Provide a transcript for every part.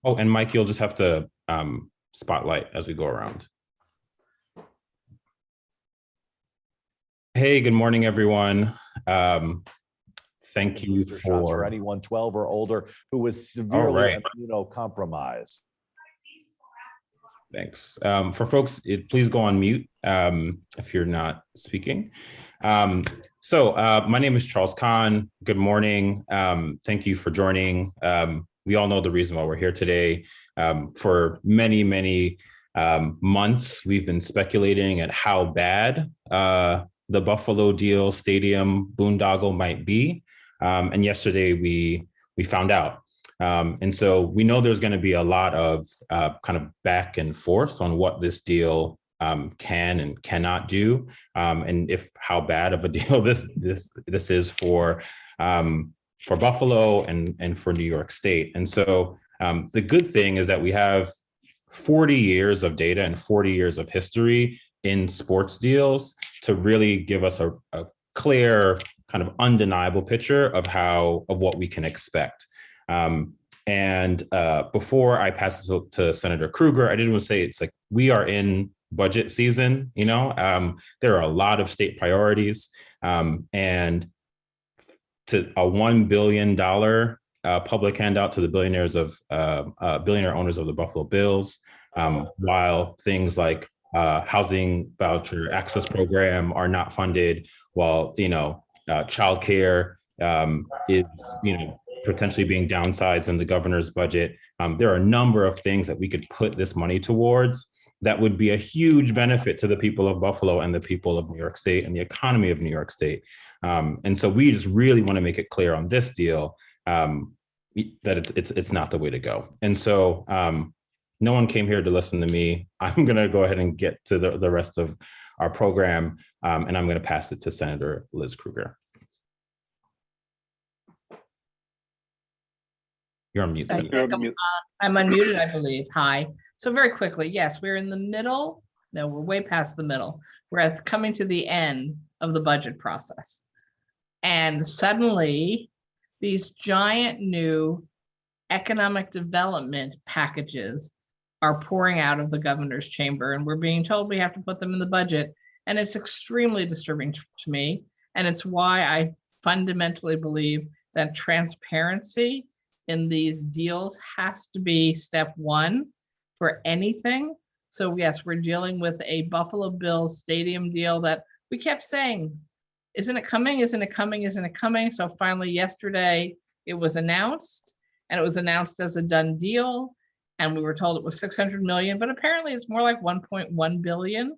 Oh, and Mike, you'll just have to spotlight as we go around. Hey, good morning, everyone. Thank you for anyone 12 or older who was severely immunocompromised. Thanks. For folks, please go on mute if you're not speaking. My name is Charles Kahn. Good morning. Thank you for joining. We all know the reason why we're here today. For many months, we've been speculating at how bad the Buffalo deal stadium boondoggle might be. And yesterday we found out. And so we know there's going to be a lot of kind of back and forth on what this deal can and cannot do, and how bad of a deal this is for Buffalo and for New York State. And so the good thing is that we have 40 years of data and 40 years of history in sports deals to really give us a clear, kind of undeniable picture of what we can expect. Before I pass it to Senator Krueger, I did want to say it's like we are in budget season. There are a lot of state priorities, and to a $1 billion public handout to the billionaire owners of the Buffalo Bills, while things like housing voucher access program are not funded, while childcare is potentially being downsized in the governor's budget. There are a number of things that we could put this money towards that would be a huge benefit to the people of Buffalo and the people of New York State and the economy of New York State. And so we just really want to make it clear on this deal that it's not the way to go. And so no one came here to listen to me. I'm going to go ahead and get to the rest of our program, and I'm going to pass it to Senator Liz Krueger. You're on mute. I'm unmuted, I believe. Hi. So very quickly, yes, we're in the middle. No, we're way past the middle. We're coming to the end of the budget process. And suddenly, these giant new economic development packages are pouring out of the governor's chamber, and we're being told we have to put them in the budget. And it's extremely disturbing to me. And it's why I fundamentally believe that transparency in these deals has to be step one for anything. So yes, we're dealing with a Buffalo Bills stadium deal that we kept saying, isn't it coming? Isn't it coming? Isn't it coming? So finally yesterday it was announced, and it was announced as a done deal. And we were told it was 600 million, but apparently it's more like 1.1 billion.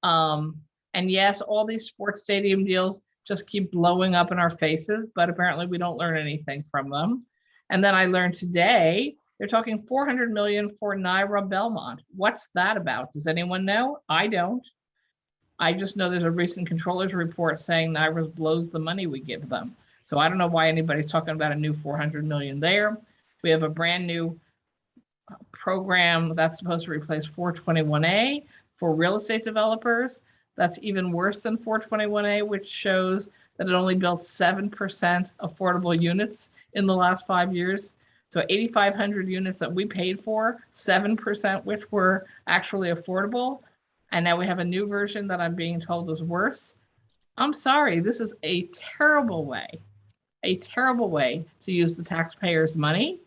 And yes, all these sports stadium deals just keep blowing up in our faces, but apparently we don't learn anything from them. And then I learned today, they're talking 400 million for NYRA Belmont. What's that about? Does anyone know? I don't. I just know there's a recent controller's report saying NYRA blows the money we give them. So I don't know why anybody's talking about a new 400 million there. We have a brand new program that's supposed to replace 421A for real estate developers. That's even worse than 421A, which shows that it only built 7% affordable units in the last 5 years. So 8,500 units that we paid for, 7% which were actually affordable. And now we have a new version that I'm being told is worse. I'm sorry, this is a terrible way to use the taxpayers' money.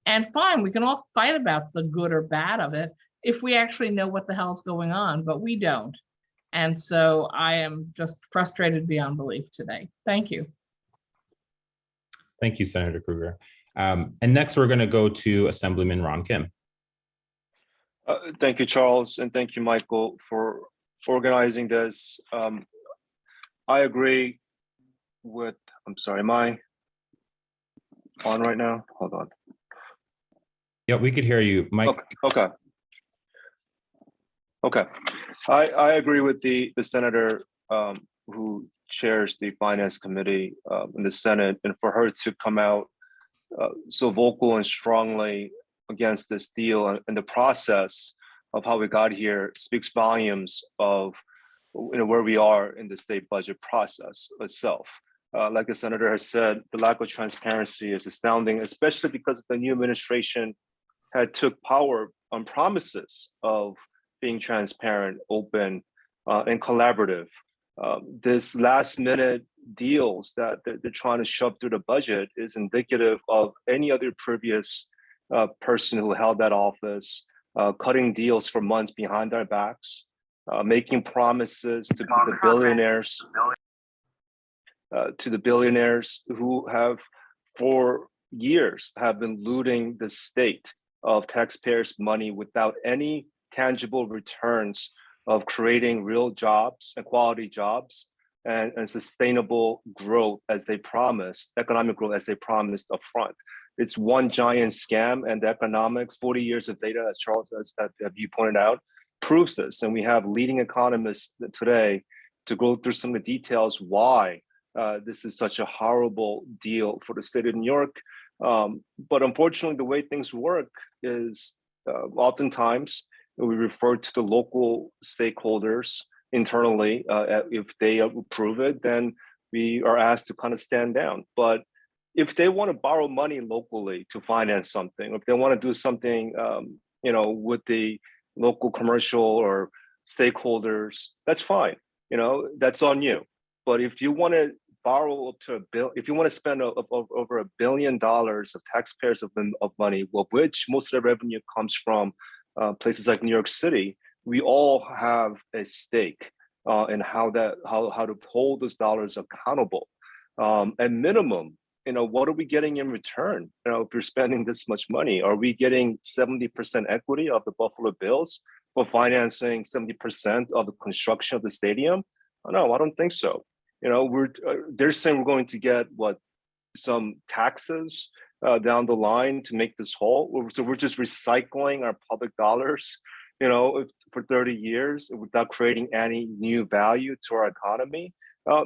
And fine, we can all fight about the good or bad of it if we actually know what the hell's going on, but we don't. And so I am just frustrated beyond belief today. Thank you. Thank you, Senator Krueger. And next, we're going to go to Assemblyman Ron Kim. Thank you, Charles, and thank you, Michael, for organizing this. I agree with, I'm sorry, am I on right now? Hold on. Yeah, we could hear you, Mike. Okay. I agree with the senator who chairs the Finance Committee in the Senate, and for her to come out so vocal and strongly against this deal and the process of how we got here speaks volumes of where we are in the state budget process itself. Like the senator has said, the lack of transparency is astounding, especially because of the new administration had took power on promises of being transparent, open, and collaborative. This last minute deals that they're trying to shove through the budget is indicative of any other previous person who held that office, cutting deals for months behind their backs, making promises to the billionaires who have for years have been looting the state of taxpayers' money without any tangible returns of creating real jobs and quality jobs and sustainable growth as they promised, economic growth as they promised upfront. It's one giant scam, and the economics, 40 years of data, as Charles has you pointed out, proves this. And we have leading economists today to go through some of the details why this is such a horrible deal for the state of New York. But unfortunately, the way things work is oftentimes we refer to the local stakeholders internally. If they approve it, then we are asked to kind of stand down. But if they want to borrow money locally to finance something, if they want to do something, with the local commercial or stakeholders, that's fine. That's on you. But if you want to borrow up to if you want to spend over $1 billion of taxpayers of money, of which most of the revenue comes from places like New York City, we all have a stake in how to hold those dollars accountable. At minimum, what are we getting in return? If you're spending this much money, are we getting 70% equity of the Buffalo Bills for financing 70% of the construction of the stadium? No, I don't think so. They're saying we're going to get some taxes down the line to make this whole. So we're just recycling our public dollars, for 30 years without creating any new value to our economy.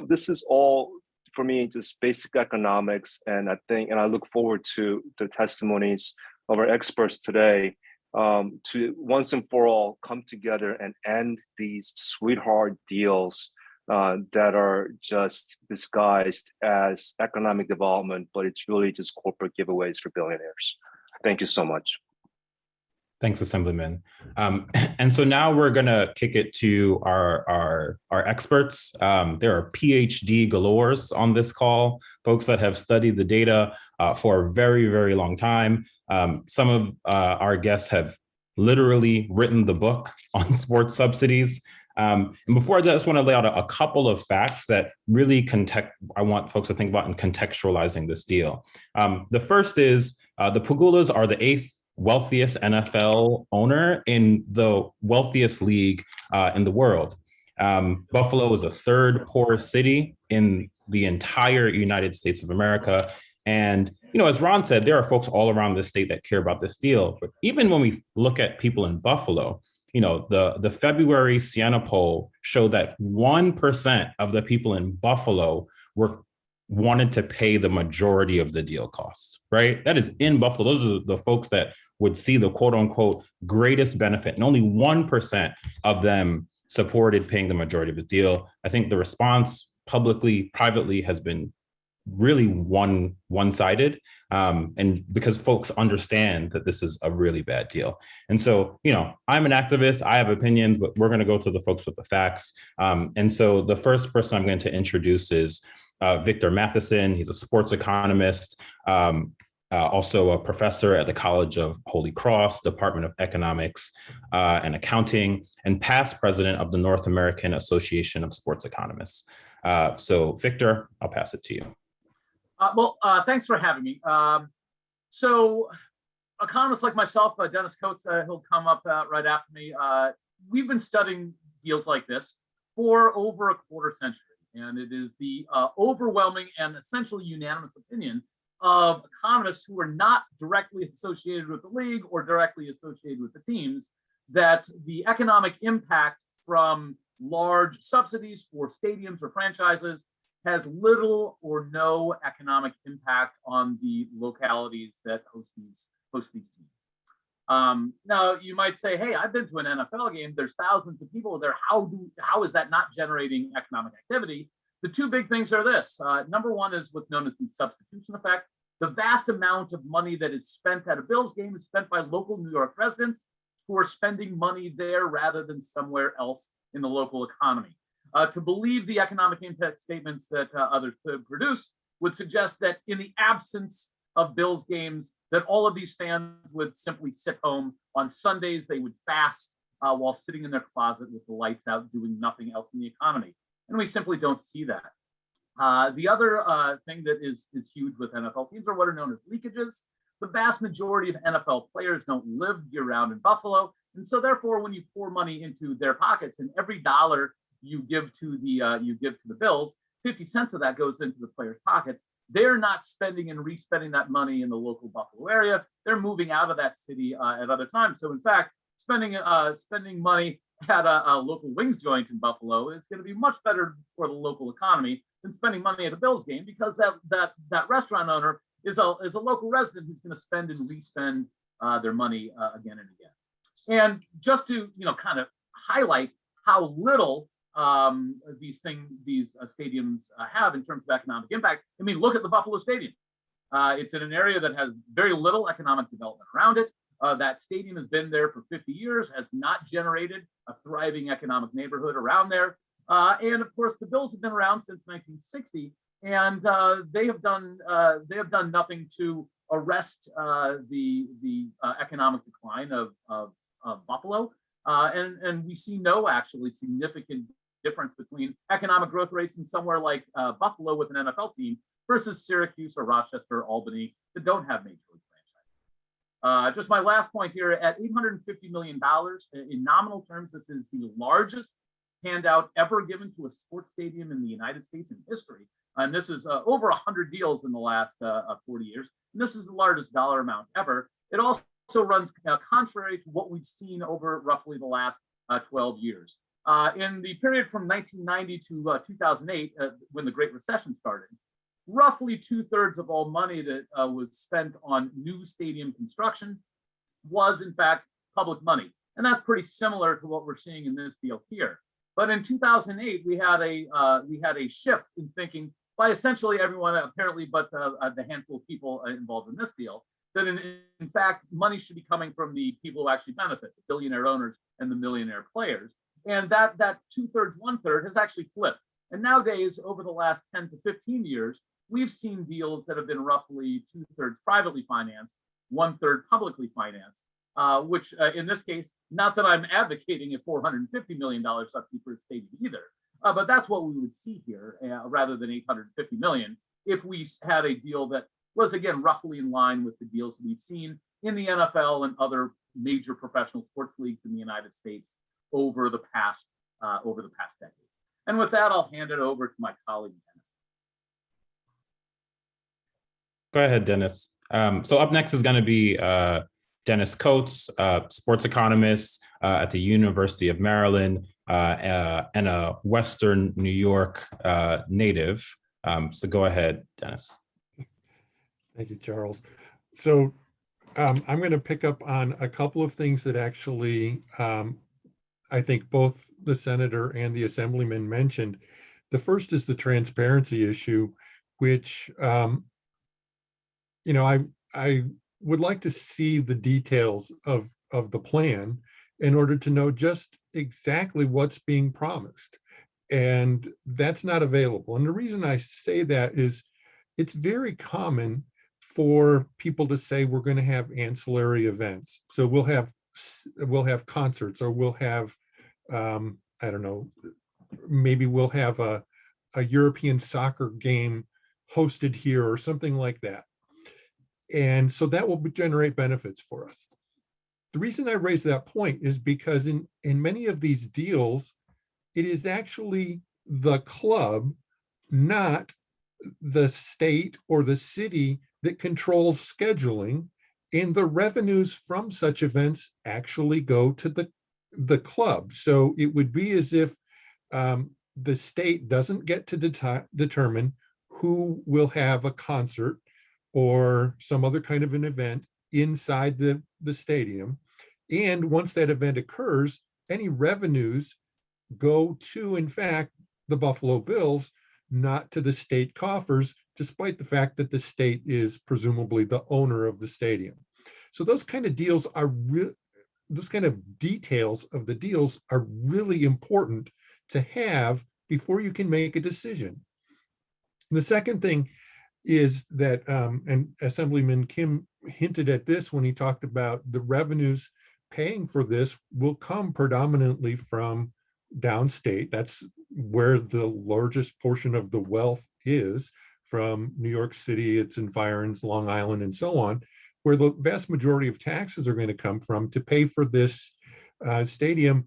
This is all, for me, just basic economics. And I look forward to the testimonies of our experts today to once and for all come together and end these sweetheart deals that are just disguised as economic development, but it's really just corporate giveaways for billionaires. Thank you so much. Thanks, Assemblyman. And so now we're going to kick it to our experts. There are PhD galores on this call, folks that have studied the data for a very, very long time. Some of our guests have literally written the book on sports subsidies. And before I just want to lay out a couple of facts that really I want folks to think about in contextualizing this deal. The first is the Pegulas are the 8th wealthiest NFL owner in the wealthiest league in the world. Buffalo is the 3rd poorest city in the entire United States of America. And, as Ron said, there are folks all around the state that care about this deal. But even when we look at people in Buffalo, the February Siena poll showed that 1% of the people in Buffalo wanted to pay the majority of the deal costs, right? That is in Buffalo. Those are the folks that would see the quote unquote greatest benefit. And only 1% of them supported paying the majority of the deal. I think the response publicly, privately has been really one-sided, and because folks understand that this is a really bad deal. And so, I'm an activist, I have opinions, but we're going to go to the folks with the facts. And so the first person I'm going to introduce is Victor Matheson. He's a sports economist, also a professor at the College of Holy Cross, Department of Economics and Accounting, and past president of the North American Association of Sports Economists. So Victor, I'll pass it to you. Thanks for having me. So economists like myself, Dennis Coates, he'll come up right after me. We've been studying deals like this for over a quarter century. And it is the overwhelming and essentially unanimous opinion of economists who are not directly associated with the league or directly associated with the teams that the economic impact from large subsidies for stadiums or franchises has little or no economic impact on the localities that host these teams. Now you might say, hey, I've been to an NFL game. There's thousands of people there. How is that not generating economic activity? The two big things are this. Number one is what's known as the substitution effect. The vast amount of money that is spent at a Bills game is spent by local New York residents who are spending money there rather than somewhere else in the local economy. To believe the economic impact statements that others produce would suggest that in the absence of Bills games, that all of these fans would simply sit home on Sundays. They would fast while sitting in their closet with the lights out, doing nothing else in the economy. And we simply don't see that. The other thing that is huge with NFL teams are what are known as leakages. The vast majority of NFL players don't live year-round in Buffalo, and so therefore, when you pour money into their pockets, and every dollar you give to the Bills, 50 cents of that goes into the players' pockets. They're not spending and respending that money in the local Buffalo area. They're moving out of that city at other times. So in fact, spending money at a local wings joint in Buffalo is going to be much better for the local economy than spending money at a Bills game, because that restaurant owner is a local resident who's going to spend and respend their money again and again. And just to kind of highlight how little these stadiums have in terms of economic impact. I mean, look at the Buffalo Stadium. It's in an area that has very little economic development around it. That stadium has been there for 50 years, has not generated a thriving economic neighborhood around there. And of course, the Bills have been around since 1960, and they have done nothing to arrest the economic decline of Buffalo. And we see no actually significant difference between economic growth rates in somewhere like Buffalo with an NFL team versus Syracuse or Rochester or Albany that don't have major league franchise. Just my last point here, at $850 million in nominal terms, this is the largest handout ever given to a sports stadium in the United States in history. And this is over 100 deals in the last 40 years. And this is the largest dollar amount ever. It also runs contrary to what we've seen over roughly the last 12 years. In the period from 1990 to 2008, when the Great Recession started, roughly 2/3 of all money that was spent on new stadium construction was in fact public money. And that's pretty similar to what we're seeing in this deal here. But in 2008, we had a shift in thinking by essentially everyone, apparently, but the handful of people involved in this deal, that in fact, money should be coming from the people who actually benefit, the billionaire owners and the millionaire players. And that 2/3, 1/3 has actually flipped. And nowadays, over the last 10 to 15 years, we've seen deals that have been roughly 2/3 privately financed, 1/3 publicly financed, which in this case, not that I'm advocating a $450 million subsidy for a stadium either, but that's what we would see here rather than $850 million if we had a deal that was, again, roughly in line with the deals we've seen in the NFL and other major professional sports leagues in the United States over the past decade. And with that, I'll hand it over to my colleague, Dennis. Go ahead, Dennis. So up next is going to be Dennis Coates, sports economist at the University of Maryland and a Western New York native. So go ahead, Dennis. Thank you, Charles. So I'm going to pick up on a couple of things that actually I think both the senator and the assemblyman mentioned. The first is the transparency issue, which I would like to see the details of the plan in order to know just exactly what's being promised. And that's not available. And the reason I say that is it's very common for people to say we're going to have ancillary events. So we'll have concerts, or we'll have I don't know, maybe we'll have a European soccer game hosted here or something like that. And so that will generate benefits for us. The reason I raise that point is because in many of these deals, it is actually the club, not the state or the city, that controls scheduling, and the revenues from such events actually go to the club. So it would be as if the state doesn't get to determine who will have a concert or some other kind of an event inside the stadium. And once that event occurs, any revenues go to, in fact, the Buffalo Bills, not to the state coffers, despite the fact that the state is presumably the owner of the stadium. So those kind of deals are those kind of details of the deals are really important to have before you can make a decision. The second thing is that, and Assemblyman Kim hinted at this when he talked about the revenues paying for this will come predominantly from downstate. That's where the largest portion of the wealth is, from New York City, its environs, Long Island, and so on, where the vast majority of taxes are going to come from to pay for this stadium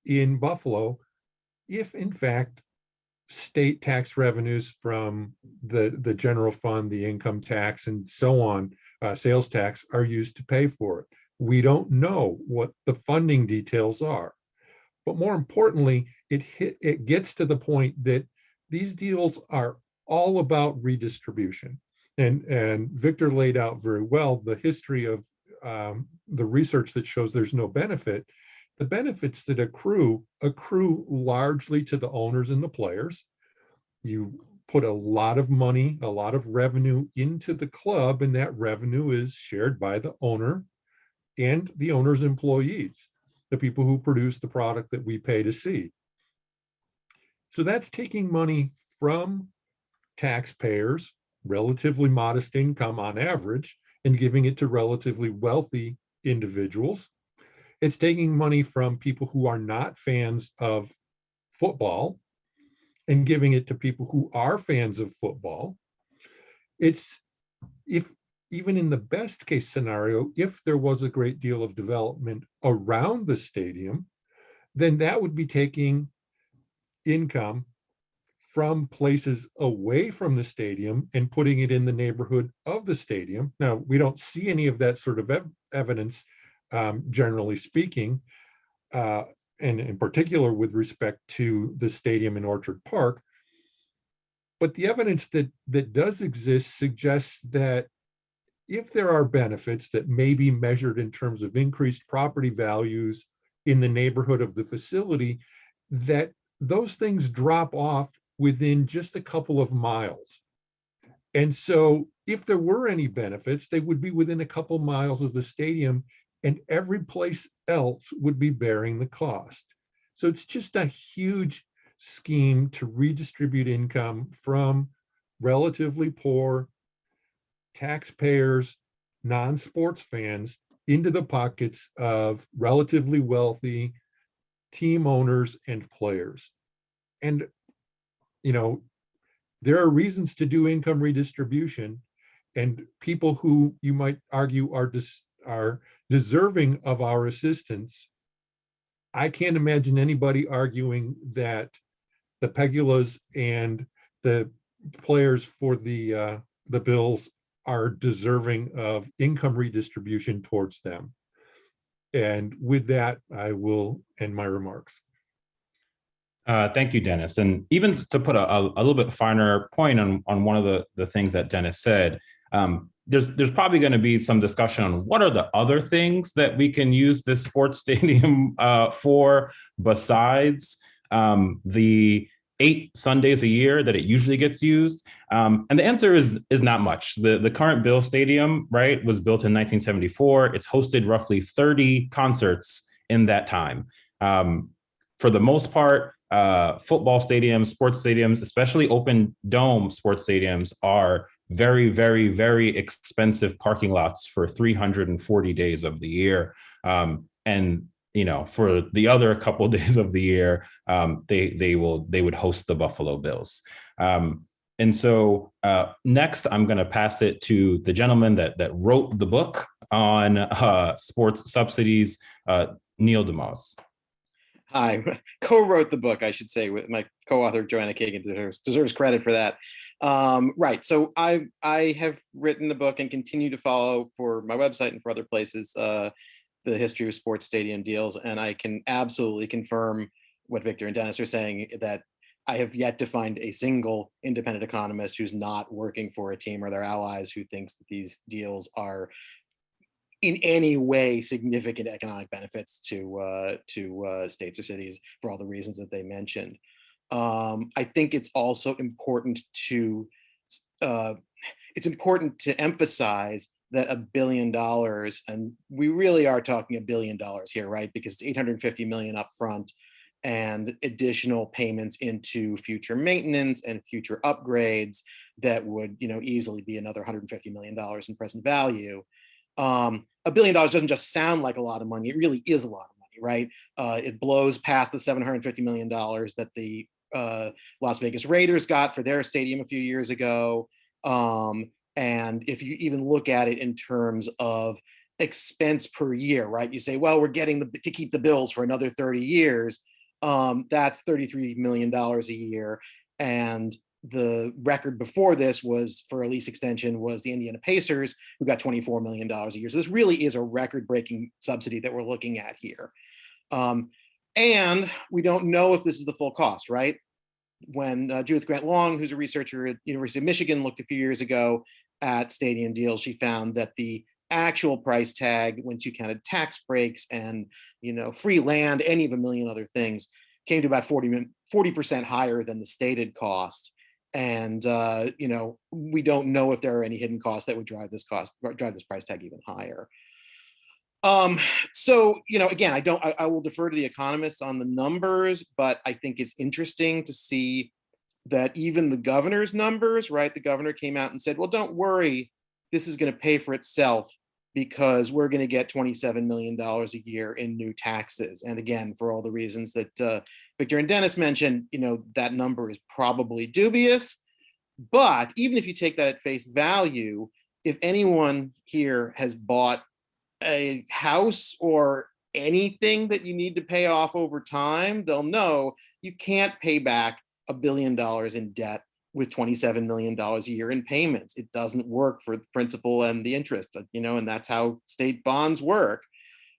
in Buffalo, if in fact state tax revenues from the general fund, the income tax, and so on, sales tax, are used to pay for it. We don't know what the funding details are. But more importantly, it gets to the point that these deals are all about redistribution. And Victor laid out very well the history of the research that shows there's no benefit. The benefits that accrue largely to the owners and the players. You put a lot of money, a lot of revenue into the club, and that revenue is shared by the owner and the owner's employees, the people who produce the product that we pay to see. So that's taking money from taxpayers, relatively modest income on average, and giving it to relatively wealthy individuals. It's taking money from people who are not fans of football and giving it to people who are fans of football. It's, if even in the best case scenario, if there was a great deal of development around the stadium, then that would be taking income from places away from the stadium and putting it in the neighborhood of the stadium. Now, we don't see any of that sort of evidence, generally speaking, and in particular with respect to the stadium in Orchard Park. But the evidence that does exist suggests that if there are benefits that may be measured in terms of increased property values in the neighborhood of the facility, that those things drop off within just a couple of miles. And so if there were any benefits, they would be within a couple miles of the stadium, and every place else would be bearing the cost. So it's just a huge scheme to redistribute income from relatively poor taxpayers, non-sports fans, into the pockets of relatively wealthy team owners and players. And, you know, there are reasons to do income redistribution, and people who you might argue are deserving of our assistance. I can't imagine anybody arguing that the Pegulas and the players for the Bills are deserving of income redistribution towards them. And with that, I will end my remarks. Thank you, Dennis. And even to put a little bit finer point on one of the things that Dennis said, there's probably going to be some discussion on what are the other things that we can use this sports stadium for besides the 8 Sundays a year that it usually gets used. And the answer is not much. The current Bill Stadium, right, was built in 1974. It's hosted roughly 30 concerts in that time. For the most part, football stadiums, sports stadiums, especially open dome sports stadiums, are very, very, very expensive parking lots for 340 days of the year. And you know, for the other couple of days of the year, they would host the Buffalo Bills. And so next, I'm going to pass it to the gentleman that wrote the book on sports subsidies, Nel de Mause. I co-wrote the book, I should say, with my co-author Joanna Kagan, deserves credit for that. Right. So I have written a book and continue to follow for my website and for other places the history of sports stadium deals, and I can absolutely confirm what Victor and Dennis are saying, that I have yet to find a single independent economist who's not working for a team or their allies who thinks that these deals are in any way significant economic benefits to states or cities for all the reasons that they mentioned. I think it's also important to emphasize that $1 billion, and we really are talking $1 billion here, right? Because it's 850 million upfront and additional payments into future maintenance and future upgrades that would, easily be another $150 million in present value. $1 billion doesn't just sound like a lot of money; it really is a lot of money, right? It blows past the $750 million that the Las Vegas Raiders got for their stadium a few years ago. And if you even look at it in terms of expense per year, right? You say, well, we're getting to keep the Bills for another 30 years. That's $33 million a year. And the record before this was for a lease extension was the Indiana Pacers, who got $24 million a year. So this really is a record-breaking subsidy that we're looking at here. And we don't know if this is the full cost, right? When Judith Grant Long, who's a researcher at University of Michigan, looked a few years ago at stadium deals, she found that the actual price tag, once you counted tax breaks and free land, any of a million other things, came to about 40% higher than the stated cost. And we don't know if there are any hidden costs that would drive this price tag even higher. So, again, I will defer to the economists on the numbers, but I think it's interesting to see that even the governor's numbers, right? The governor came out and said, well, don't worry, this is going to pay for itself because we're going to get $27 million a year in new taxes. And again, for all the reasons that Victor and Dennis mentioned, that number is probably dubious. But even if you take that at face value, if anyone here has bought a house or anything that you need to pay off over time, they'll know you can't pay back $1 billion in debt with $27 million a year in payments. It doesn't work for the principal and the interest, and that's how state bonds work.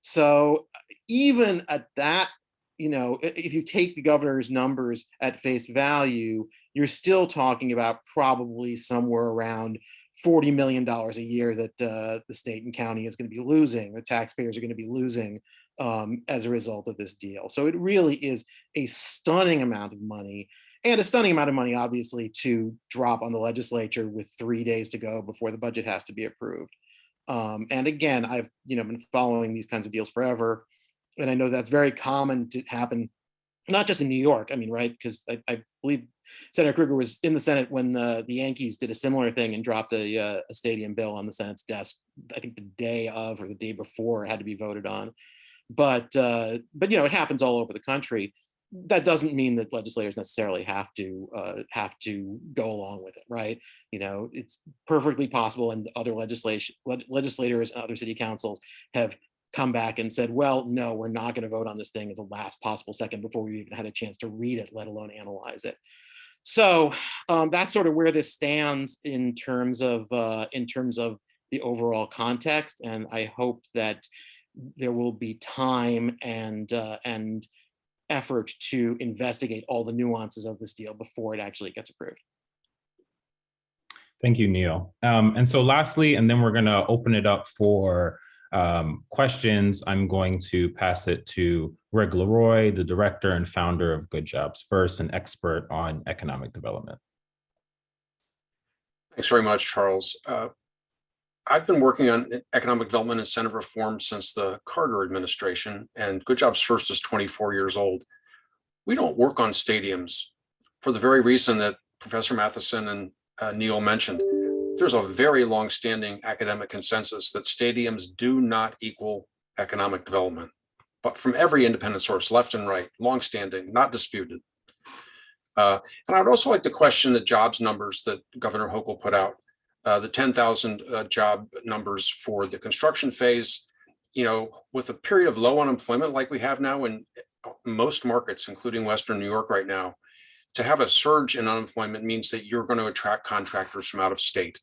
So even at that, if you take the governor's numbers at face value, you're still talking about probably somewhere around $40 million a year that the state and county is going to be losing, the taxpayers are going to be losing as a result of this deal. So it really is a stunning amount of money, and a stunning amount of money, obviously, to drop on the legislature with 3 days to go before the budget has to be approved. And again, I've been following these kinds of deals forever, and I know that's very common to happen, not just in New York. I mean, right? Because I believe Senator Krueger was in the Senate when the Yankees did a similar thing and dropped a stadium bill on the Senate's desk, I think the day of or the day before it had to be voted on. But it happens all over the country. That doesn't mean that legislators necessarily have to go along with it, right? It's perfectly possible, and other legislators and other city councils have come back and said, well, no, we're not going to vote on this thing at the last possible second before we even had a chance to read it, let alone analyze it. So that's sort of where this stands in terms of the overall context, and I hope that there will be time and effort to investigate all the nuances of this deal before it actually gets approved. Thank you, Neil. And so lastly, and then we're going to open it up for questions. I'm going to pass it to Greg Leroy, the director and founder of Good Jobs First, an expert on economic development. Thanks very much, Charles. I've been working on economic development and incentive reform since the Carter administration, and Good Jobs First is 24 years old. We don't work on stadiums for the very reason that Professor Matheson and Neil mentioned. There's a very long-standing academic consensus that stadiums do not equal economic development, but from every independent source, left and right, long-standing, not disputed. And I would also like to question the jobs numbers that Governor Hochul put out. The 10,000 job numbers for the construction phase, with a period of low unemployment like we have now in most markets, including Western New York right now, to have a surge in unemployment means that you're going to attract contractors from out of state.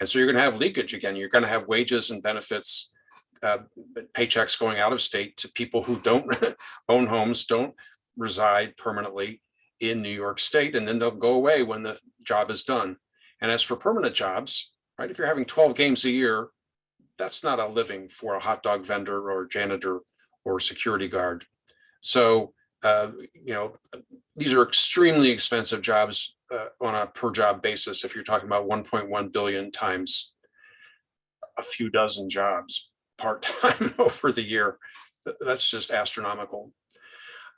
And so you're going to have leakage again. You're going to have wages and benefits, paychecks going out of state to people who don't own homes, don't reside permanently in New York State, and then they'll go away when the job is done. And as for permanent jobs, right, if you're having 12 games a year, that's not a living for a hot dog vendor or janitor or security guard. So You know, these are extremely expensive jobs on a per job basis. If you're talking about 1.1 billion times a few dozen jobs part-time over the year, that's just astronomical.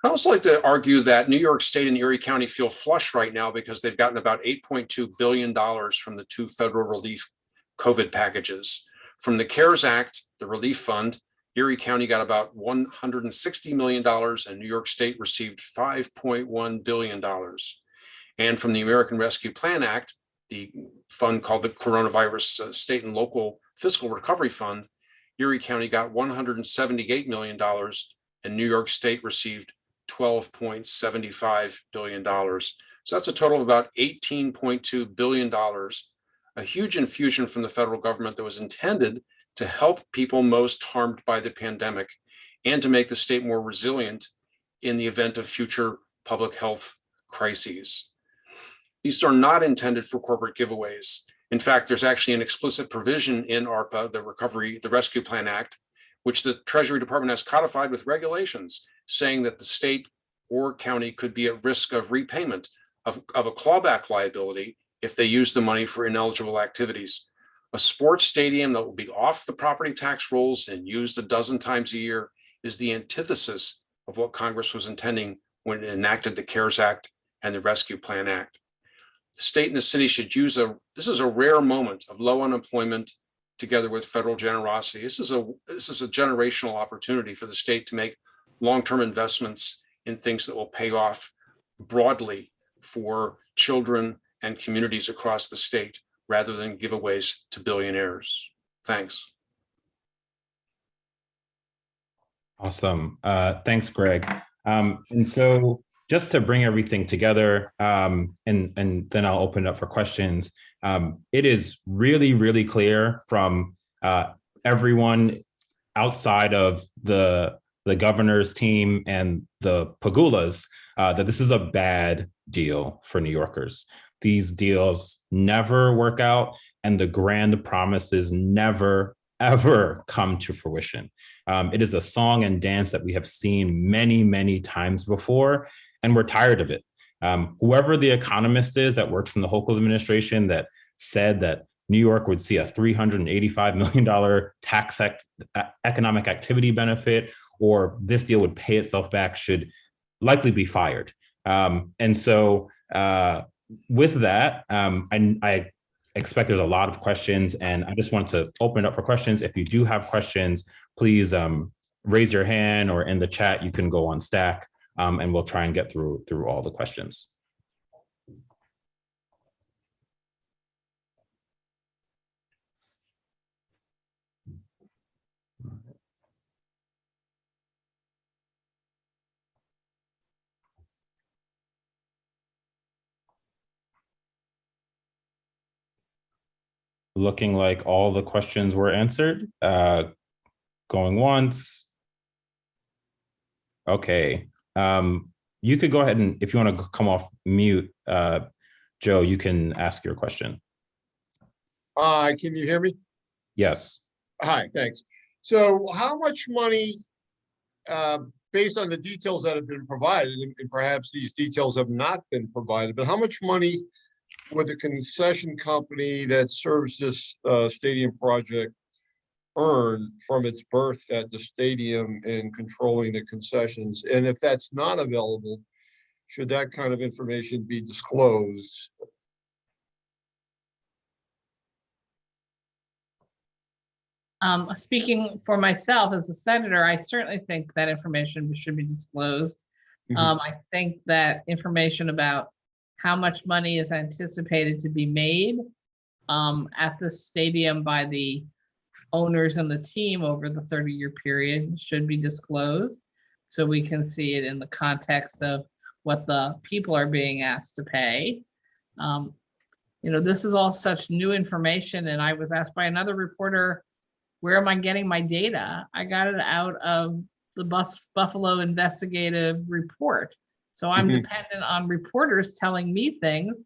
I also like to argue that New York State and Erie County feel flush right now because they've gotten about $8.2 billion from the 2 federal relief COVID packages. From the CARES Act, the relief fund, Erie County got about $160 million and New York State received $5.1 billion. And from the American Rescue Plan Act, the fund called the Coronavirus State and Local Fiscal Recovery Fund, Erie County got $178 million and New York State received $12.75 billion. So that's a total of about $18.2 billion, a huge infusion from the federal government that was intended to help people most harmed by the pandemic and to make the state more resilient in the event of future public health crises. These are not intended for corporate giveaways. In fact, there's actually an explicit provision in ARPA, the Rescue Plan Act, which the Treasury Department has codified with regulations saying that the state or county could be at risk of repayment of a clawback liability if they use the money for ineligible activities. A sports stadium that will be off the property tax rolls and used a dozen times a year is the antithesis of what Congress was intending when it enacted the CARES Act and the Rescue Plan Act. The state and the city should use this is a rare moment of low unemployment together with federal generosity. This is a generational opportunity for the state to make long-term investments in things that will pay off broadly for children and communities across the state, rather than giveaways to billionaires. Thanks. Awesome. Thanks, Greg. And so just to bring everything together, and then I'll open it up for questions. It is really, really clear from everyone outside of the governor's team and the Pagulas that this is a bad deal for New Yorkers. These deals never work out, and the grand promises never, ever come to fruition. It is a song and dance that we have seen many, many times before, and we're tired of it. Whoever the economist is that works in the Hochul administration that said that New York would see a $385 million tax economic activity benefit, or this deal would pay itself back, should likely be fired. And so with that, I expect there's a lot of questions, and I just want to open it up for questions. If you do have questions, please raise your hand, or in the chat, you can go on Stack, and we'll try and get through all the questions. Looking like all the questions were answered. Going once. Okay. You could go ahead and, if you want to come off mute, Joe, you can ask your question. Can you hear me? Yes. Hi, thanks. So how much money, based on the details that have been provided, and perhaps these details have not been provided, but how much money would the concession company that serves this stadium project earn from its berth at the stadium in controlling the concessions? And if that's not available, should that kind of information be disclosed? Speaking for myself as a senator, I certainly think that information should be disclosed. I think that information about how much money is anticipated to be made at the stadium by the owners and the team over the 30-year period should be disclosed, so we can see it in the context of what the people are being asked to pay. This is all such new information, and I was asked by another reporter, where am I getting my data? I got it out of the Buffalo investigative report. So I'm dependent on reporters telling me things,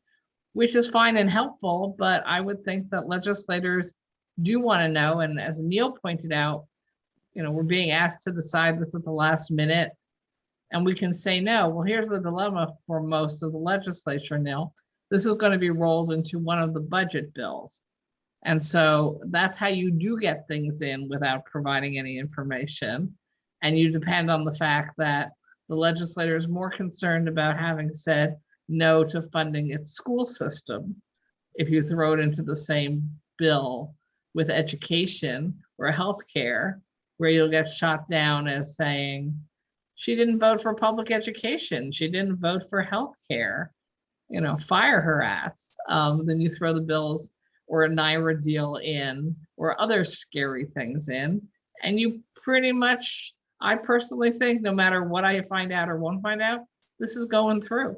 which is fine and helpful, but I would think that legislators do want to know. And as Neil pointed out, we're being asked to decide this at the last minute. And we can say, no, well, here's the dilemma for most of the legislature, Nil. This is going to be rolled into one of the budget bills. And so that's how you do get things in without providing any information. And you depend on the fact that the legislator is more concerned about having said no to funding its school system if you throw it into the same bill with education or healthcare, where you'll get shot down as saying, she didn't vote for public education, she didn't vote for healthcare, you know, fire her ass. Then you throw the bills or a NYRA deal in, or other scary things in, and you pretty much, I personally think, no matter what I find out or won't find out, this is going through.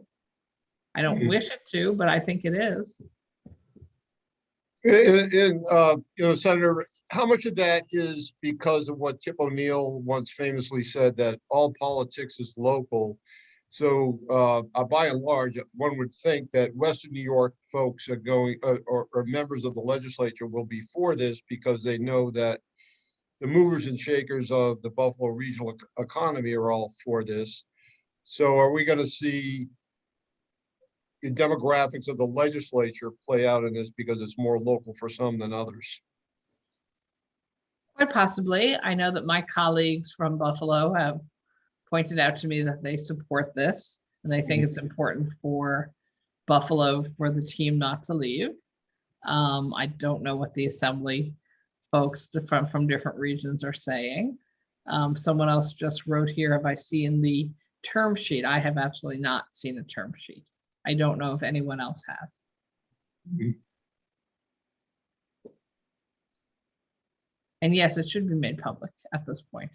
I don't wish it to, but I think it is. Senator, how much of that is because of what Tip O'Neill once famously said, that all politics is local? So by and large, one would think that Western New York folks are going, or members of the legislature will be for this because they know that the movers and shakers of the Buffalo regional economy are all for this. So are we going to see the demographics of the legislature play out in this because it's more local for some than others? Quite possibly. I know that my colleagues from Buffalo have pointed out to me that they support this and they think it's important for Buffalo for the team not to leave. I don't know what the assembly folks from different regions are saying. Someone else just wrote here, have I seen the term sheet? I have absolutely not seen a term sheet. I don't know if anyone else has. And yes, it should be made public at this point.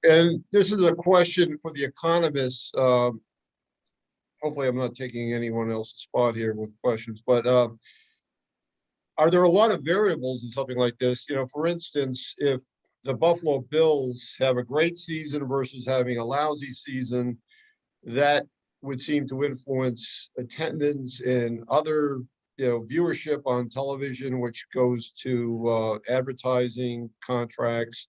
And this is a question for the economists. Hopefully I'm not taking anyone else's spot here with questions, but are there a lot of variables in something like this? You know, for instance, if the Buffalo Bills have a great season versus having a lousy season, that would seem to influence attendance and other, you know, viewership on television, which goes to advertising contracts,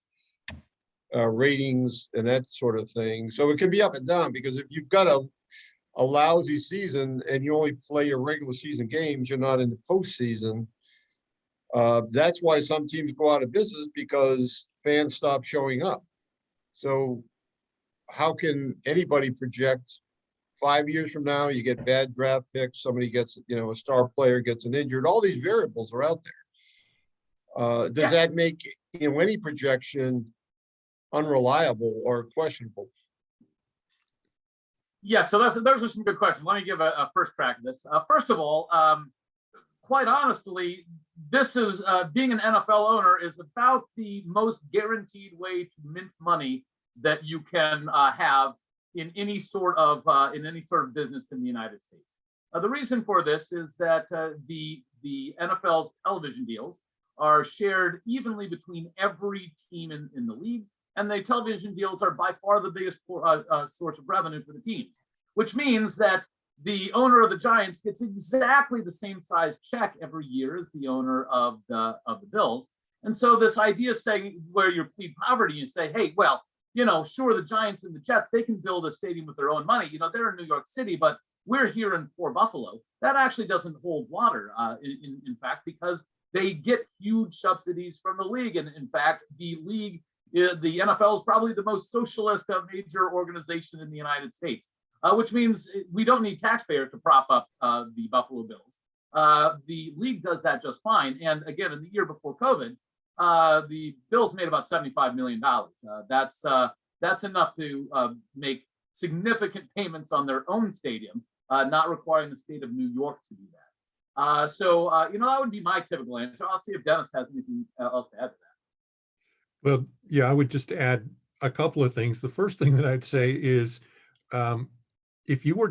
ratings, and that sort of thing. So it can be up and down, because if you've got a lousy season and you only play your regular season games, you're not in the postseason. That's why some teams go out of business, because fans stop showing up. So how can anybody project 5 years from now? You get bad draft picks, somebody gets, you know, a star player gets an injured, all these variables are out there. Does that make, you know, any projection unreliable or questionable? Yeah, so those are some good questions. Let me give a first crack at this. First of all, quite honestly, this is being an NFL owner is about the most guaranteed way to mint money that you can have in any sort of business in the United States. The reason for this is that the NFL's television deals are shared evenly between every team in the league, and the television deals are by far the biggest source of revenue for the teams, which means that the owner of the Giants gets exactly the same size check every year as the owner of the Bills. And so this idea saying, where you plead poverty and say, hey, well, you know, sure, the Giants and the Jets, they can build a stadium with their own money. You know, they're in New York City, but we're here in poor Buffalo. That actually doesn't hold water, in fact, because they get huge subsidies from the league. And in fact, the league, the NFL is probably the most socialist major organization in the United States, which means we don't need taxpayers to prop up the Buffalo Bills. The league does that just fine. And again, in the year before COVID, the Bills made about $75 million. That's enough to make significant payments on their own stadium, not requiring the state of New York to do that. So, you know, that would be my typical answer. I'll see if Dennis has anything else to add to that. Well, yeah, I would just add a couple of things. The first thing that I'd say is, if you were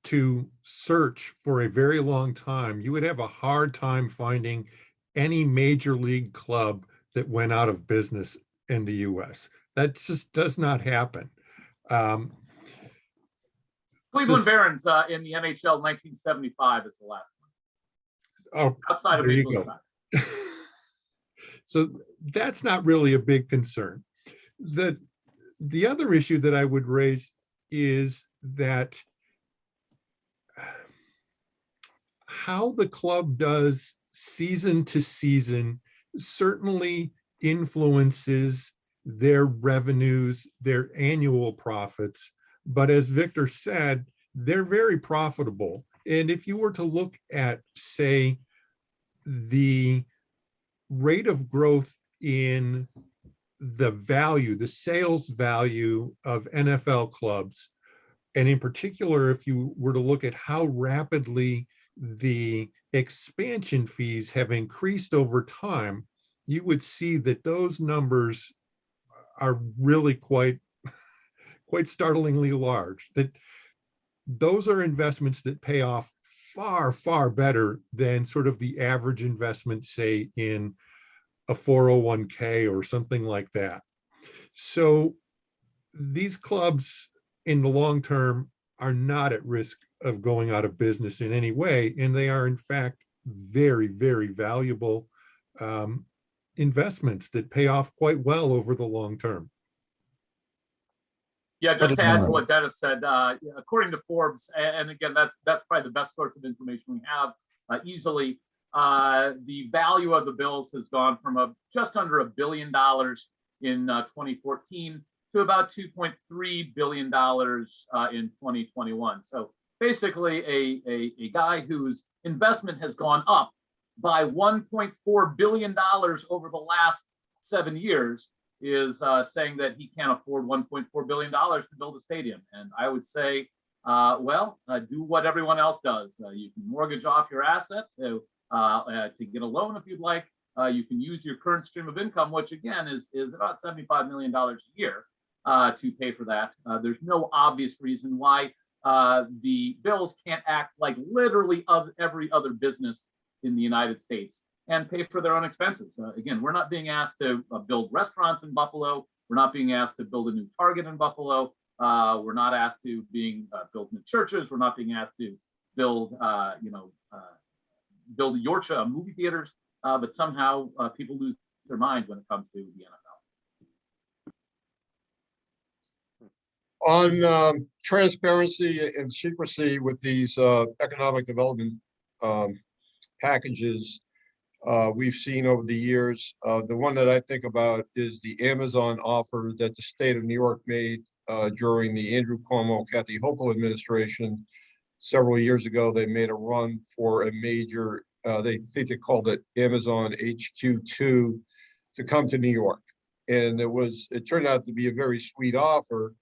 to search for a very long time, you would have a hard time finding any major league club that went out of business in the US. That just does not happen. Cleveland Barons in the NHL 1975 is the last one. Oh, outside of there you Maple go. Leaf. So that's not really a big concern. The other issue that I would raise is that how the club does season to season certainly influences their revenues, their annual profits. But as Victor said, they're very profitable. And if you were to look at, say, the rate of growth in the value, the sales value of NFL clubs, and in particular, if you were to look at how rapidly the expansion fees have increased over time, you would see that those numbers are really quite startlingly large. That those are investments that pay off far, far better than sort of the average investment, say, in a 401k or something like that. So these clubs in the long term are not at risk of going out of business in any way, and they are in fact very, very valuable investments that pay off quite well over the long term. Yeah, just to add to what Dennis said, according to Forbes, and again, that's probably the best source of information we have easily. The value of the bills has gone from just under $1 billion in 2014 to about $2.3 billion in 2021. So basically, a guy whose investment has gone up by $1.4 billion over the last 7 years is saying that he can't afford $1.4 billion to build a stadium. And I would say, do what everyone else does. You can mortgage off your assets to get a loan if you'd like. You can use your current stream of income, which again is about $75 million a year to pay for that. There's no obvious reason why the bills can't act like literally every other business in the United States and pay for their own expenses. Again, we're not being asked to build restaurants in Buffalo. We're not being asked to build a new Target in Buffalo. We're not asked to build new churches. We're not being asked to build, build movie theaters. But somehow people lose their mind when it comes to the NFL. On transparency and secrecy with these economic development packages, we've seen over the years. The one that I think about is the Amazon offer that the state of New York made during the Andrew Cuomo, Kathy Hochul administration. Several years ago, they made a run for a major, they called it Amazon HQ2 to come to New York. And it turned out to be a very sweet offer.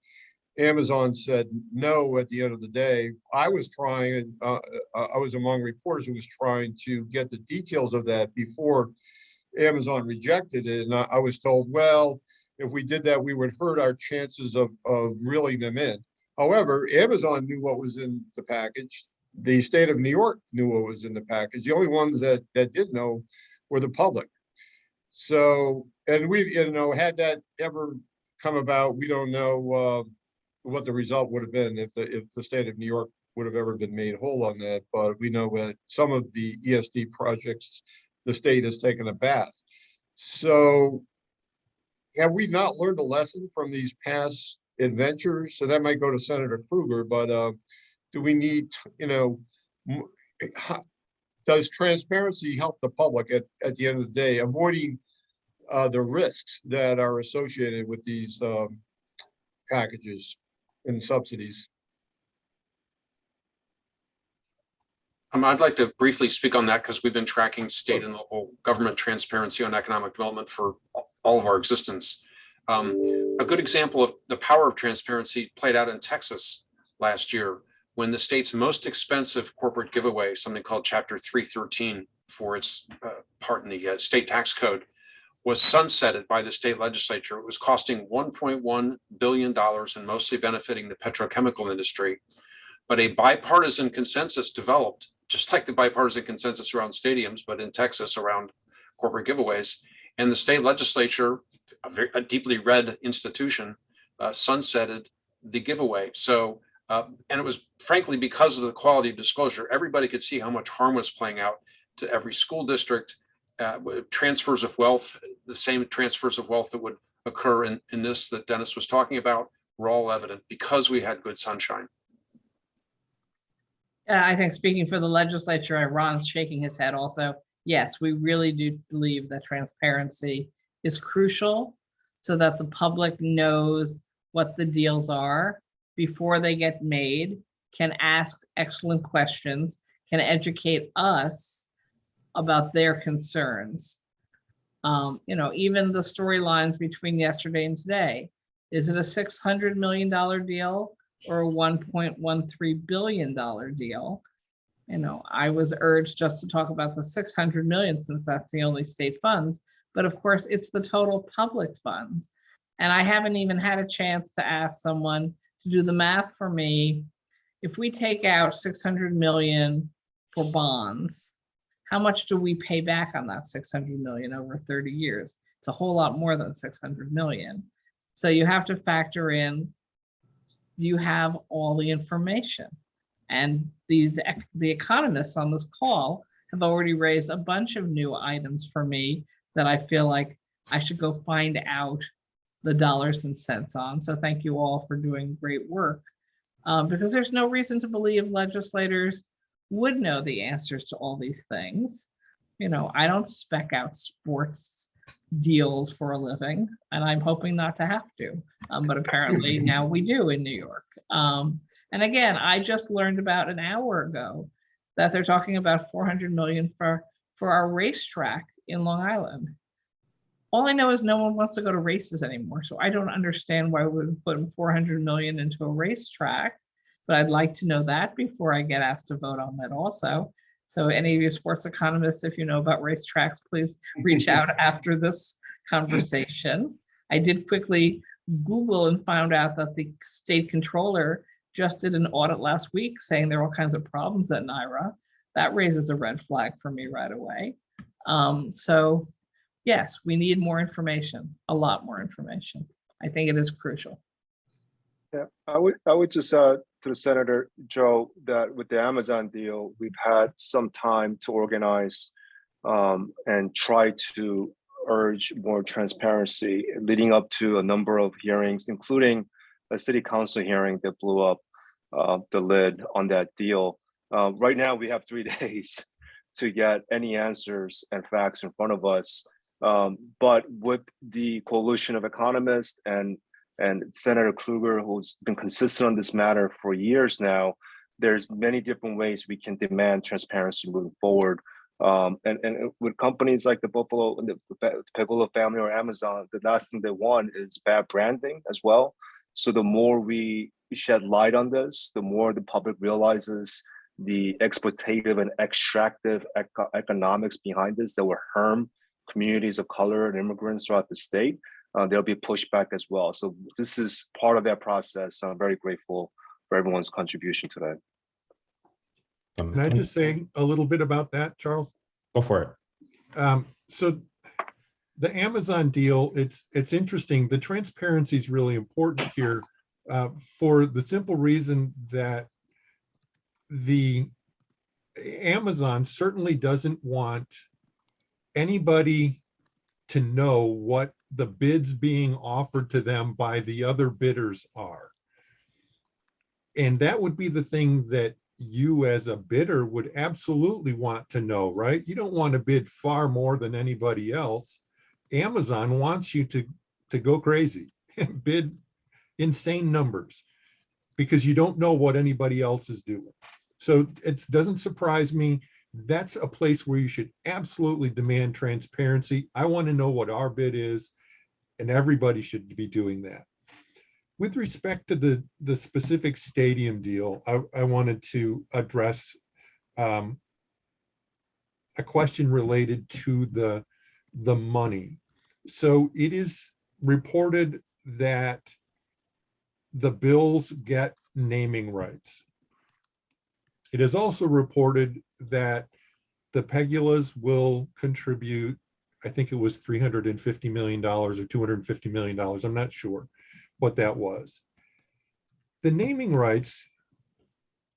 Amazon said no at the end of the day. I was trying, I was among reporters who was trying to get the details of that before Amazon rejected it. And I was told, well, if we did that, we would hurt our chances of reeling them in. However, Amazon knew what was in the package. The state of New York knew what was in the package. The only ones that did know were the public. So, and we, had that ever come about, we don't know what the result would have been if the state of New York would have ever been made whole on that. But we know that some of the ESD projects, the state has taken a bath. So have we not learned a lesson from these past adventures? So that might go to Senator Krueger, but do we need, does transparency help the public at the end of the day, avoiding the risks that are associated with these packages and subsidies? I'd like to briefly speak on that because we've been tracking state and local government transparency on economic development for all of our existence. A good example of the power of transparency played out in Texas last year when the state's most expensive corporate giveaway, something called Chapter 313 for its part in the state tax code, was sunsetted by the state legislature. It was costing $1.1 billion and mostly benefiting the petrochemical industry. But a bipartisan consensus developed, just like the bipartisan consensus around stadiums, but in Texas around corporate giveaways. And the state legislature, a deeply red institution, sunsetted the giveaway. So, and it was frankly because of the quality of disclosure. Everybody could see how much harm was playing out to every school district. Transfers of wealth, the same transfers of wealth that would occur in this that Dennis was talking about were all evident because we had good sunshine. I think speaking for the legislature, and Ron's shaking his head also, yes, we really do believe that transparency is crucial so that the public knows what the deals are before they get made, can ask excellent questions, can educate us about their concerns. Even the storylines between yesterday and today. Is it a $600 million deal or a $1.13 billion deal? I was urged just to talk about the 600 million since that's the only state funds, but of course it's the total public funds. And I haven't even had a chance to ask someone to do the math for me. If we take out 600 million for bonds, how much do we pay back on that 600 million over 30 years? It's a whole lot more than 600 million. So you have to factor in, do you have all the information? And the economists on this call have already raised a bunch of new items for me that I feel like I should go find out the dollars and cents on. So thank you all for doing great work, because there's no reason to believe legislators would know the answers to all these things. I don't spec out sports deals for a living, and I'm hoping not to have to, but apparently now we do in New York. And again, I just learned about an hour ago that they're talking about 400 million for our racetrack in Long Island. All I know is no one wants to go to races anymore, so I don't understand why we would put 400 million into a racetrack, but I'd like to know that before I get asked to vote on that also. So any of you sports economists, if you know about racetracks, please reach out after this conversation. I did quickly Google and found out that the state controller just did an audit last week saying there are all kinds of problems at NYRA. That raises a red flag for me right away. So yes, we need more information, a lot more information. I think it is crucial. Yeah, I would just to the Senator Joe that with the Amazon deal, we've had some time to organize and try to urge more transparency leading up to a number of hearings, including a city council hearing that blew up the lid on that deal. Right now, we have 3 days to get any answers and facts in front of us. But with the coalition of economists and Senator Krueger, who's been consistent on this matter for years now, there's many different ways we can demand transparency moving forward. And with companies like the Piccolo family or Amazon, the last thing they want is bad branding as well. So the more we shed light on this, the more the public realizes the exploitative and extractive economics behind this that will harm communities of color and immigrants throughout the state. There'll be pushback as well. So this is part of that process. I'm very grateful for everyone's contribution today. Can I just say a little bit about that, Charles? Go for it. So the Amazon deal, it's interesting. The transparency is really important here for the simple reason that the Amazon certainly doesn't want anybody to know what the bids being offered to them by the other bidders are. And that would be the thing that you as a bidder would absolutely want to know, right? You don't want to bid far more than anybody else. Amazon wants you to go crazy and bid insane numbers because you don't know what anybody else is doing. So it doesn't surprise me. That's a place where you should absolutely demand transparency. I want to know what our bid is, and everybody should be doing that. With respect to the specific stadium deal, I wanted to address a question related to the money. So it is reported that the Bills get naming rights. It is also reported that the Pegulas will contribute, I think it was $350 million or $250 million. I'm not sure what that was. The naming rights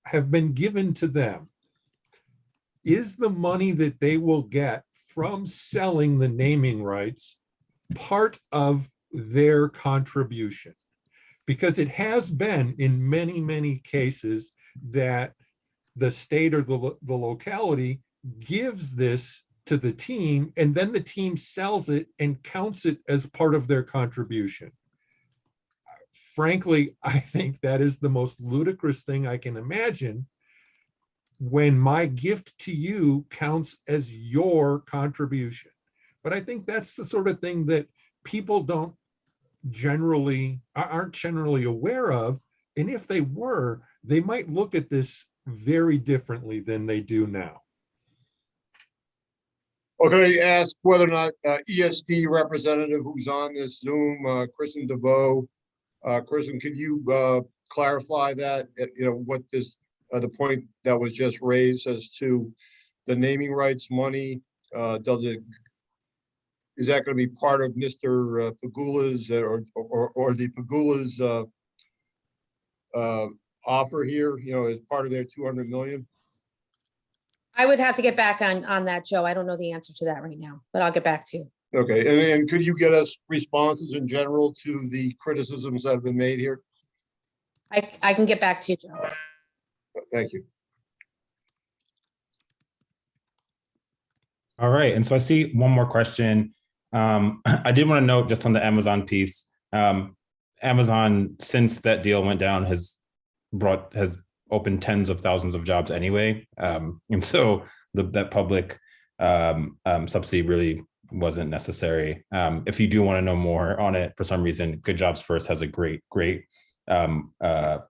have been given to them. Is the money that they will get from selling the naming rights part of their contribution. Because it has been in many, many cases that the state or the locality gives this to the team, and then the team sells it and counts it as part of their contribution. Frankly, I think that is the most ludicrous thing I can imagine, when my gift to you counts as your contribution. But I think that's the sort of thing that people aren't generally aware of. And if they were, they might look at this very differently than they do now. Well, can I ask whether or not ESD representative who's on this Zoom, Kristen DeVoe, Kristen, could you clarify that, what this, the point that was just raised as to the naming rights money, is that going to be part of Mr. Pagula's or the Pagula's offer here, as part of their 200 million? I would have to get back on that, Joe. I don't know the answer to that right now, but I'll get back to you. Okay, and could you get us responses in general to the criticisms that have been made here? I can get back to you, Joe. Thank you. All right, and so I see one more question. I did want to note just on the Amazon piece, Amazon, since that deal went down, has opened tens of thousands of jobs anyway. And so that public subsidy really wasn't necessary. If you do want to know more on it, for some reason, Good Jobs First has a great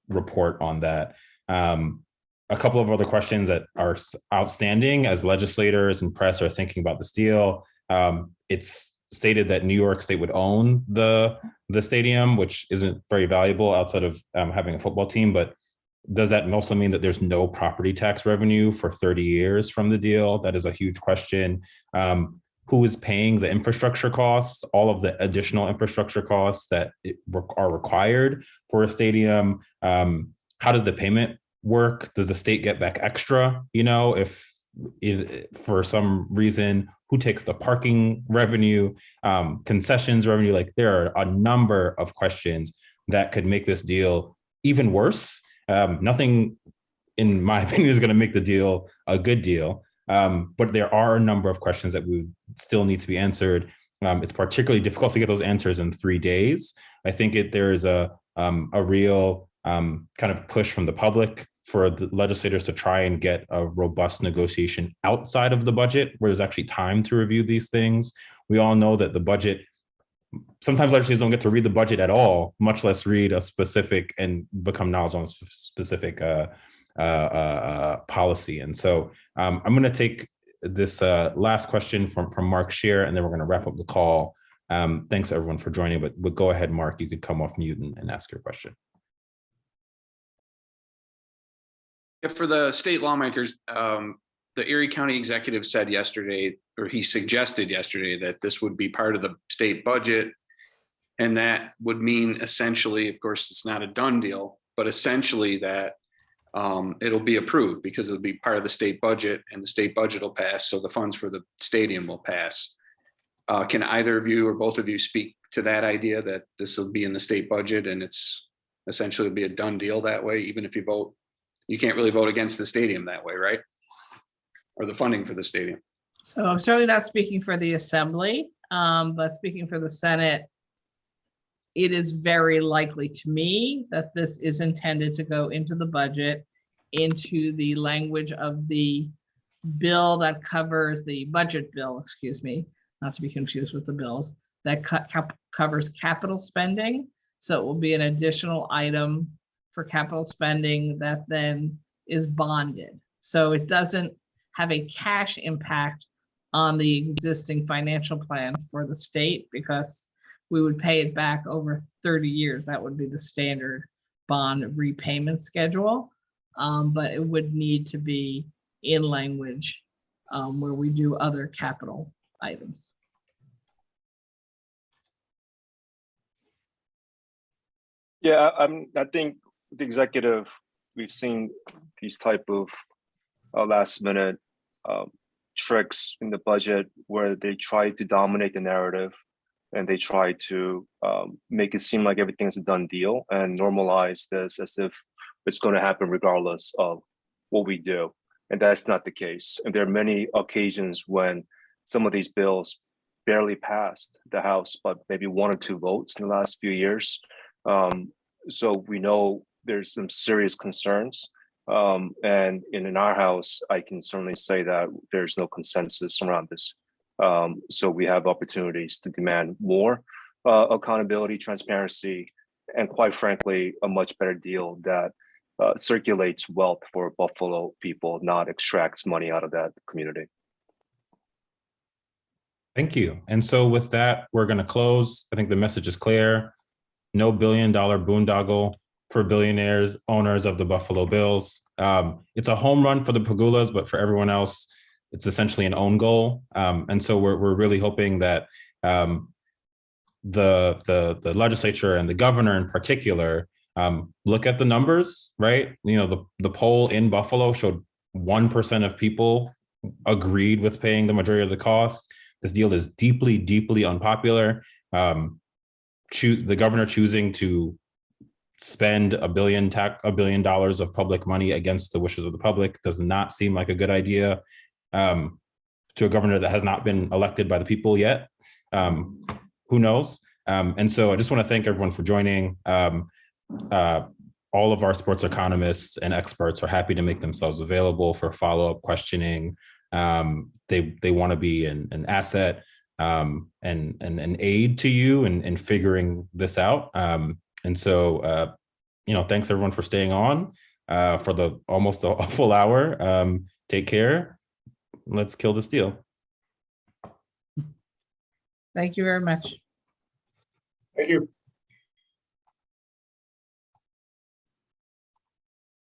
report on that. A couple of other questions that are outstanding as legislators and press are thinking about this deal. It's stated that New York State would own the stadium, which isn't very valuable outside of having a football team. But does that also mean that there's no property tax revenue for 30 years from the deal? That is a huge question. Who is paying the infrastructure costs, all of the additional infrastructure costs that are required for a stadium? How does the payment work? Does the state get back extra? If for some reason, who takes the parking revenue, concessions revenue? Like, there are a number of questions that could make this deal even worse. Nothing, in my opinion, is going to make the deal a good deal. But there are a number of questions that we still need to be answered. It's particularly difficult to get those answers in 3 days. I think there is a real kind of push from the public for the legislators to try and get a robust negotiation outside of the budget, where there's actually time to review these things. We all know that the budget, sometimes legislators don't get to read the budget at all, much less read a specific and become knowledgeable on a specific policy. And so I'm going to take this last question from Mark Scheer, and then we're going to wrap up the call. Thanks everyone for joining, but go ahead, Mark, you could come off mute and ask your question. For the state lawmakers, the Erie County executive said yesterday, or he suggested yesterday, that this would be part of the state budget. And that would mean essentially, of course, it's not a done deal, but essentially that it'll be approved because it'll be part of the state budget, and the state budget will pass. So the funds for the stadium will pass. Can either of you or both of you speak to that idea that this will be in the state budget and it's essentially be a done deal that way? Even if you vote, you can't really vote against the stadium that way, right? Or the funding for the stadium. So I'm certainly not speaking for the Assembly, but speaking for the Senate, it is very likely to me that this is intended to go into the budget, into the language of the bill that covers the budget bill, excuse me, not to be confused with the bills, that covers capital spending. So it will be an additional item for capital spending that then is bonded. So it doesn't have a cash impact on the existing financial plan for the state, because we would pay it back over 30 years. That would be the standard bond repayment schedule. But it would need to be in language where we do other capital items. Yeah, I think the executive, we've seen these type of last minute tricks in the budget where they try to dominate the narrative and they try to make it seem like everything's a done deal and normalize this as if it's going to happen regardless of what we do. And that's not the case. And there are many occasions when some of these bills barely passed the House, but maybe 1 or 2 votes in the last few years. So we know there's some serious concerns. And in our House, I can certainly say that there's no consensus around this. So we have opportunities to demand more accountability, transparency, and quite frankly, a much better deal that circulates wealth for Buffalo people, not extracts money out of that community. Thank you. And so with that, we're going to close. I think the message is clear. No $1 billion boondoggle for billionaires, owners of the Buffalo Bills. It's a home run for the Pegulas, but for everyone else, it's essentially an own goal. And so we're really hoping that the legislature and the governor in particular look at the numbers, right? You know, the poll in Buffalo showed 1% of people agreed with paying the majority of the cost. This deal is deeply, deeply unpopular. The governor choosing to spend $1 billion of public money against the wishes of the public does not seem like a good idea to a governor that has not been elected by the people yet. Who knows? And so I just want to thank everyone for joining. All of our sports economists and experts are happy to make themselves available for follow-up questioning. They want to be an asset and an aid to you in figuring this out. And so, thanks everyone for staying on for the almost a full hour. Take care. Let's kill this deal. Thank you very much. Thank you.